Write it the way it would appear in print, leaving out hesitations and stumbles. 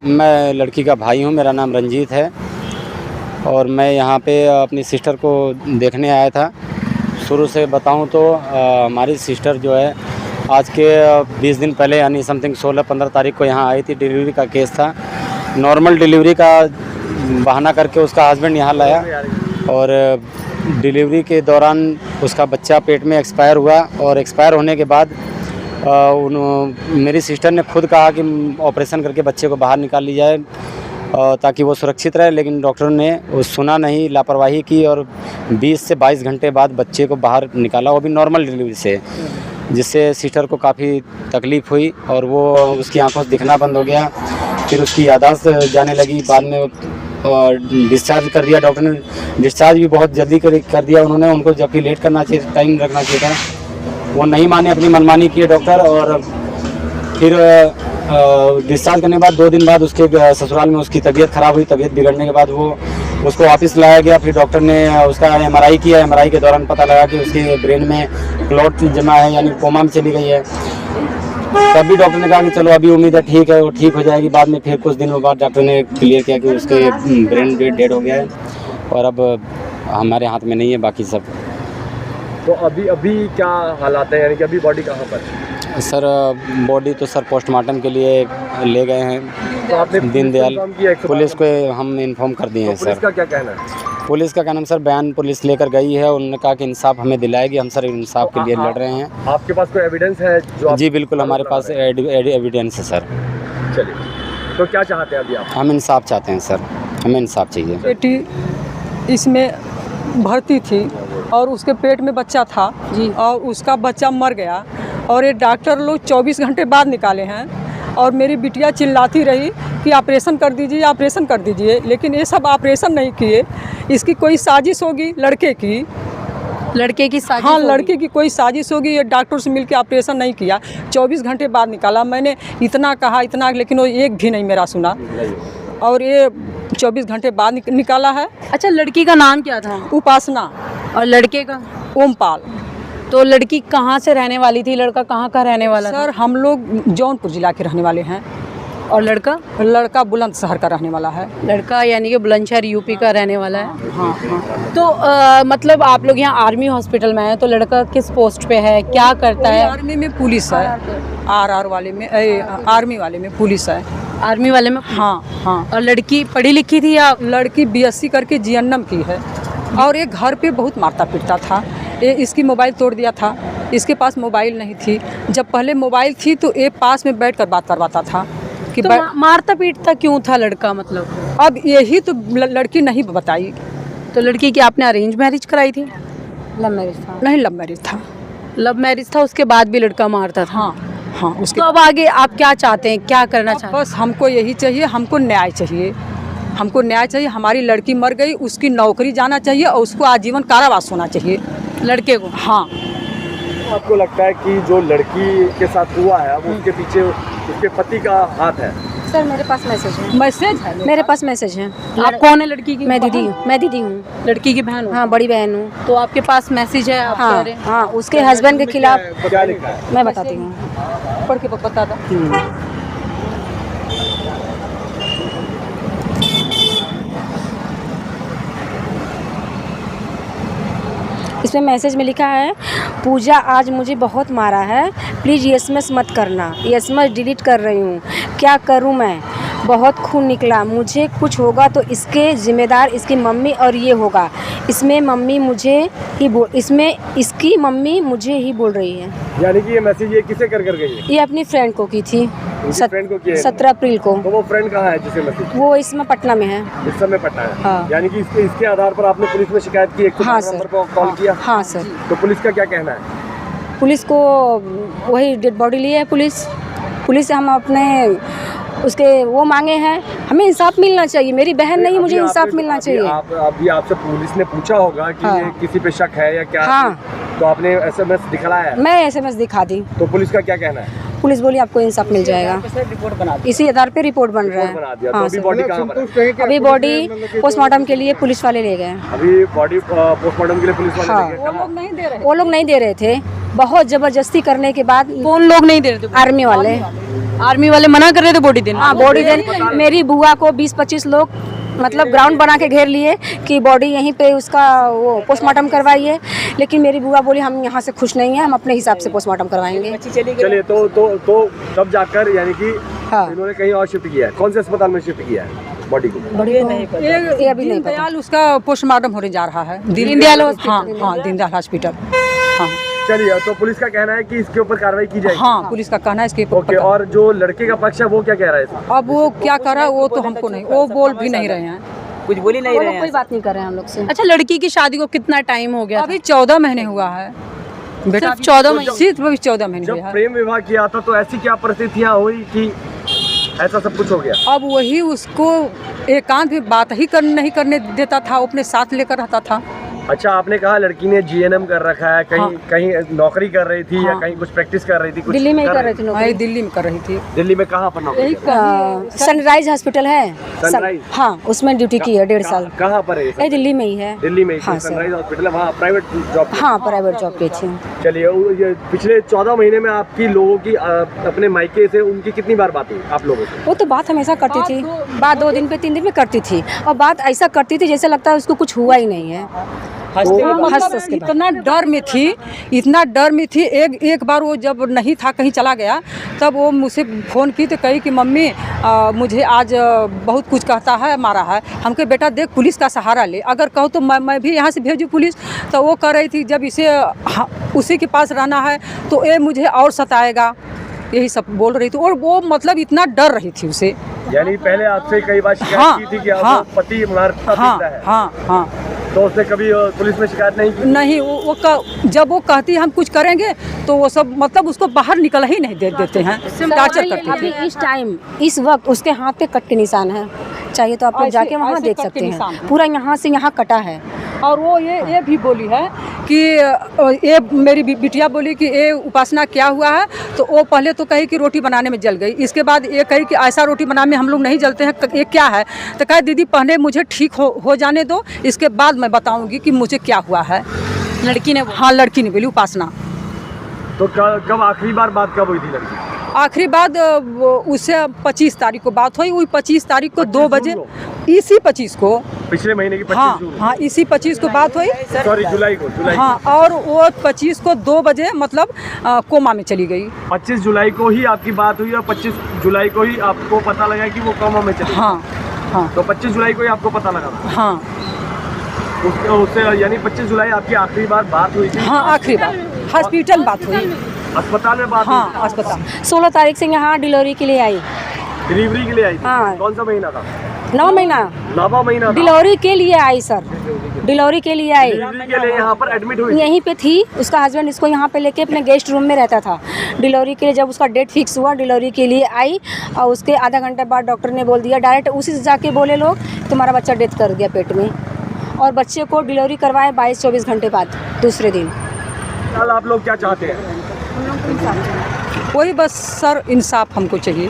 मैं लड़की का भाई हूँ, मेरा नाम रंजीत है और मैं यहाँ पे अपनी सिस्टर को देखने आया था। शुरू से बताऊँ तो हमारी सिस्टर जो है आज के 20 दिन पहले यानी समथिंग 16-15 तारीख को यहाँ आई थी। डिलीवरी का केस था, नॉर्मल डिलीवरी का बहाना करके उसका हस्बैंड यहाँ लाया और डिलीवरी के दौरान उसका बच्चा पेट में एक्सपायर हुआ और एक्सपायर होने के बाद मेरी सिस्टर ने खुद कहा कि ऑपरेशन करके बच्चे को बाहर निकाल ली जाए ताकि वो सुरक्षित रहे, लेकिन डॉक्टर ने वो सुना नहीं, लापरवाही की और 20 से 22 घंटे बाद बच्चे को बाहर निकाला, वो भी नॉर्मल डिलीवरी से, जिससे सिस्टर को काफ़ी तकलीफ़ हुई और वो उसकी आंखों से दिखना बंद हो गया। फिर उसकी याददाश्त जाने लगी, बाद में डिस्चार्ज कर दिया डॉक्टर ने। डिस्चार्ज भी बहुत जल्दी कर दिया उन्होंने, उनको जबकि लेट करना चाहिए, टाइम रखना चाहिए था, वो नहीं माने, अपनी मनमानी किए डॉक्टर। और फिर डिस्चार्ज करने के बाद 2 दिन बाद उसके ससुराल में उसकी तबीयत ख़राब हुई। तबीयत बिगड़ने के बाद वो उसको वापस लाया गया। फिर डॉक्टर ने उसका MRI किया। MRI के दौरान पता लगा कि उसके ब्रेन में क्लॉट जमा है, यानी कोमा में चली गई है। तब भी डॉक्टर ने कहा कि चलो अभी उम्मीद है ठीक है, वो ठीक हो जाएगी। बाद में फिर कुछ दिनों बाद डॉक्टर ने क्लियर किया कि उसके ब्रेन डेड हो गया है और अब हमारे हाथ में नहीं है बाकी सब। तो अभी क्या हालात है, यानी कि अभी बॉडी कहाँ पर है? सर बॉडी तो सर पोस्टमार्टम के लिए ले गए हैं, तो आपने दीनदयाल पुलिस को हम इन्फॉर्म कर दिए हैं। तो पुलिस सर का क्या कहना है? पुलिस का कहना सर बयान पुलिस लेकर गई है, उन्होंने कहा कि इंसाफ हमें दिलाएगी, हम सर इंसाफ के लिए लड़ रहे हैं। आपके पास कोई एविडेंस है जो जी बिल्कुल, हमारे पास एविडेंस है सर। चलिए, तो क्या चाहते हैं अभी आप? हम इंसाफ चाहते हैं सर, हमें इंसाफ चाहिए। बेटी इसमें भर्ती थी और उसके पेट में बच्चा था जी, और उसका बच्चा मर गया और ये डॉक्टर लोग 24 घंटे बाद निकाले हैं और मेरी बिटिया चिल्लाती रही कि ऑपरेशन कर दीजिए, ऑपरेशन कर दीजिए, लेकिन ये सब ऑपरेशन नहीं किए। इसकी कोई साजिश होगी लड़के की साजिश? हाँ, लड़के की कोई साजिश होगी। ये डॉक्टर से मिलकर ऑपरेशन नहीं किया, 24 घंटे बाद निकाला। मैंने इतना कहा इतना, लेकिन वो एक भी नहीं मेरा सुना और ये 24 घंटे बाद निकाला है। अच्छा, लड़की का नाम क्या था? उपासना। और लड़के का? ओमपाल। तो लड़की कहाँ से रहने वाली थी, लड़का कहाँ का रहने वाला था? सर हम लोग जौनपुर जिला के रहने वाले हैं। और लड़का बुलंदशहर का रहने वाला है। लड़का यानी कि बुलंदशहर यूपी का रहने वाला है। हाँ। तो मतलब आप लोग यहाँ आर्मी हॉस्पिटल में हैं, तो लड़का किस पोस्ट पे है, क्या करता है? आर्मी में पुलिस है, RR वाले में, आर्मी वाले में पुलिस है। आर्मी वाले में? हाँ। और लड़की पढ़ी लिखी थी या? लड़की BSc करके GNM की है और ये घर पे बहुत मारता पीटता था। ये इसकी मोबाइल तोड़ दिया था, इसके पास मोबाइल नहीं थी। जब पहले मोबाइल थी तो ये पास में बैठ कर बात करवाता था कि तो मारता पीटता क्यों था लड़का? मतलब अब यही तो लड़की नहीं बताई। तो लड़की की आपने अरेंज मैरिज कराई थी? लव मैरिज था? नहीं, लव मैरिज था। लव मैरिज था, उसके बाद भी लड़का मारता था? हाँ। उसके तो अब आगे आप क्या चाहते हैं, क्या करना चाहते हैं? बस हमको यही चाहिए, हमको न्याय चाहिए, हमको न्याय चाहिए। हमारी लड़की मर गई, उसकी नौकरी जाना चाहिए और उसको आजीवन कारावास होना चाहिए लड़के को। हाँ। आपको लगता है कि जो लड़की के साथ हुआ है वो उसके पीछे उसके पति का हाथ है? सर मेरे पास मैसेज है। मेरे पास मैसेज है। आप कौन है लड़की की? मैं दीदी हूँ। लड़की की बहन? हाँ, बड़ी बहन हूँ। तो आपके पास मैसेज है? आप कह रहे हैं? हाँ, उसके हस्बैंड के खिलाफ। क्या लिखा है? मैं बताती हूँ, पढ़ के बता दो। इसमें मैसेज में लिखा है, पूजा आज मुझे बहुत मारा है, प्लीज़ ये SMS मत करना, ये SMS डिलीट कर रही हूँ, क्या करूँ मैं, बहुत खून निकला, मुझे कुछ होगा तो इसके जिम्मेदार इसकी मम्मी और ये होगा। इसकी मम्मी मुझे ही बोल रही है। यानी कि ये मैसेज ये किसे कर गई है? ये अपनी फ्रेंड को की थी, 17 अप्रैल को। तो वो फ्रेंड कहाँ है जिसे मैसेज? वो इसमें पटना में है। इस समय पटना है? हाँ। यानी कि इसके आधार पर आपने पुलिस में शिकायत की? 112 नंबर पर कॉल किया? हाँ सर। तो पुलिस का क्या कहना है? पुलिस को वही डेड बॉडी ली है पुलिस से हम अपने उसके वो मांगे हैं, हमें इंसाफ मिलना चाहिए। मेरी बहन नहीं, मुझे इंसाफ मिलना चाहिए। अभी आपसे पुलिस ने पूछा होगा कि ये किसी पे शक है या क्या? हाँ। तो आपने SMS दिखलाया है? मैं SMS दिखा दी। तो पुलिस का क्या कहना है? पुलिस बोली आपको इंसाफ मिल जाएगा। इसी आधार पे रिपोर्ट बन रहा है। हाँ, तो अभी बॉडी कहाँ पर है? अभी बॉडी पोस्टमार्टम के लिए पुलिस वाले ले गए। अभी बॉडी पोस्टमार्टम के लिए पुलिस वाले ले गए? वो लोग नहीं दे रहे थे। बहुत जबरदस्ती करने के बाद कौन लोग नहीं दे रहे थे? आर्मी वाले, आर्मी वाले मना कर रहे थे बॉडी देने? हाँ बॉडी देने। मेरी बुआ को 20-25 लोग मतलब ग्राउंड बना के घेर लिए कि बॉडी यहीं पे उसका वो पोस्टमार्टम करवाइए, लेकिन मेरी बुआ बोली हम यहाँ से खुश नहीं हैं, हम अपने हिसाब से पोस्टमार्टम करवाएंगे। चलिए तो तब जाकर यानी कि हाँ। इन्होंने कहीं और शिफ्ट किया है। कौन से अस्पताल में शिफ्ट किया है बॉडी को? ये अभी नहीं पता। दीनदयाल उसका पोस्टमार्टम होने जा रहा है। दीनदयाल हाँ हाँ, दीनदयाल हॉस्पिटल। हाँ चलिए, तो पुलिस का कहना है कि इसके ऊपर कार्रवाई की जाएगी। हाँ, पुलिस का कहना है इसके ओके, ऊपर। और जो लड़के का पक्ष है वो क्या कह रहा है इसमें? अब वो क्या कर रहा है वो तो हमको नहीं, वो बोल भी नहीं रहे हैं। कुछ बोल ही नहीं वो रहे लोग हैं। कोई बात नहीं कर रहे हैं हम लोग से। अच्छा, लड़की की शादी को कितना टाइम हो गया? अभी 14 महीने हुआ है बेटा, सिर्फ 14 महीने? सिर्फ अभी 14 महीने जब हुए हैं। प्रेम विवाह किया था तो ऐसी क्या परिस्थितियां हुई कि ऐसा सब कुछ हो गया? अब वही उसको एकांत में बात ही नहीं करने देता था, वो अपने साथ लेकर रहता था। अच्छा, आपने कहा लड़की ने जीएनएम कर रखा है, कहीं हाँ। कहीं नौकरी कर रही थी या हाँ। कहीं कुछ प्रैक्टिस कर रही थी? कुछ दिल्ली में ही कर रहे थे हाँ, नौकरी। ये दिल्ली में कर रही थी। दिल्ली में कहाँ पर नौकरी यही कर रही थी? सनराइज हॉस्पिटल है। सनराइज? हाँ, उसमें ड्यूटी की है 1.5 साल। कहाँ पर है ये सब? ये दिल्ली में ही है। दिल्ली में ही हाँ, सर। सनराइज हॉस्पिटल है, वहाँ प्राइवेट जॉब? हाँ, प्राइवेट जॉब की थी। चलिए, ये पिछले 14 महीने में आपकी लोगों की अपने मायके से उनकी कितनी बार बात हुई आप लोगों से? वो तो बात हमेशा करती थी, बात 2 दिन पे 3 दिन में करती थी, और बात ऐसा करती थी जैसे लगता है उसको कुछ हुआ ही नहीं है। मतलब इतना डर में थी, इतना डर में थी। एक बार वो जब नहीं था, कहीं चला गया, तब वो मुझसे फ़ोन की तो कही कि मम्मी मुझे आज बहुत कुछ कहता है, मारा है। हम कहे बेटा देख, पुलिस का सहारा ले, अगर कहो तो मैं भी यहाँ से भेजूँ पुलिस। तो वो कह रही थी जब इसे उसी के पास रहना है तो ये मुझे और सताएगा, यही सब बोल रही थी। और वो मतलब इतना डर रही थी उसे। यानी पहले आपसे कई बार शिकायत हाँ, की थी कि हाँ। आपका पति मारता हाँ पीटता है, हाँ हाँ। तो उसने कभी पुलिस में शिकायत नहीं की? नहीं, जब वो कहती हम कुछ करेंगे तो वो सब मतलब उसको बाहर निकल ही नहीं देते हैं, टार्चर करती अभी थी। इस टाइम इस वक्त उसके हाथ पे कट के निशान है, चाहिए तो आप लोग ऐसे- जाके वहाँ ऐसे देख कट के सकते निशान हैं, हैं। पूरा यहाँ से यहाँ कटा है। और वो ये भी बोली है कि ये मेरी बिटिया बोली कि ये उपासना क्या हुआ है, तो वो पहले तो कही कि रोटी बनाने में जल गई, इसके बाद ये कही कि ऐसा रोटी बनाने में हम लोग नहीं जलते हैं, ये क्या है? तो कहे दीदी पहले मुझे ठीक हो जाने दो, इसके बाद मैं बताऊंगी कि मुझे क्या हुआ है। लड़की ने? हाँ, लड़की ने बोली, उपासना। तो कब आखिरी बार बात कब हुई थी लड़की? आखिरी बात उससे 25 तारीख को बात हुई। वही 25 तारीख को 2 बजे, 25 इसी 25 को, पिछले महीने की 25 हाँ जून? हाँ, इसी 25 को बात हुई। सॉरी, जुलाई को। हाँ, और वो 25 को 2 बजे मतलब कोमा में चली गई। 25 जुलाई को ही आपकी बात हुई और 25 जुलाई को ही आपको पता लगा कि वो कोमा में चली गई। हाँ हाँ तो 25 जुलाई को ही आपको पता लगा था? हाँ उससे यानी 25 जुलाई आपकी आखिरी बार बात हुई थी? हाँ, आखिरी बार हॉस्पिटल बात हुई। अस्पताल में बात हाँ, हुई? अस्पताल। 16 तारीख से यहाँ डिलीवरी के लिए आई। डिलीवरी के लिए आई थी? हाँ। कौन सा महीना था? 9 महीना 9वां महीना था? डिलीवरी के लिए आई सर, डिलीवरी के लिए आई। डिलीवरी के लिए यहाँ पर एडमिट हुई? यहीं पे थी, उसका हस्बैंड इसको यहाँ पे लेके अपने गेस्ट रूम में रहता था। डिलीवरी के लिए जब उसका डेट फिक्स हुआ, डिलीवरी के लिए आई, और उसके आधा घंटे बाद डॉक्टर ने बोल दिया डायरेक्ट, उसी से जाके बोले लोग तुम्हारा बच्चा डेथ कर गया पेट में, और बच्चे को डिलीवरी करवाए 22-24 घंटे बाद, दूसरे दिन। कल आप लोग क्या चाहते हैं? वही बस सर, इंसाफ हमको चाहिए।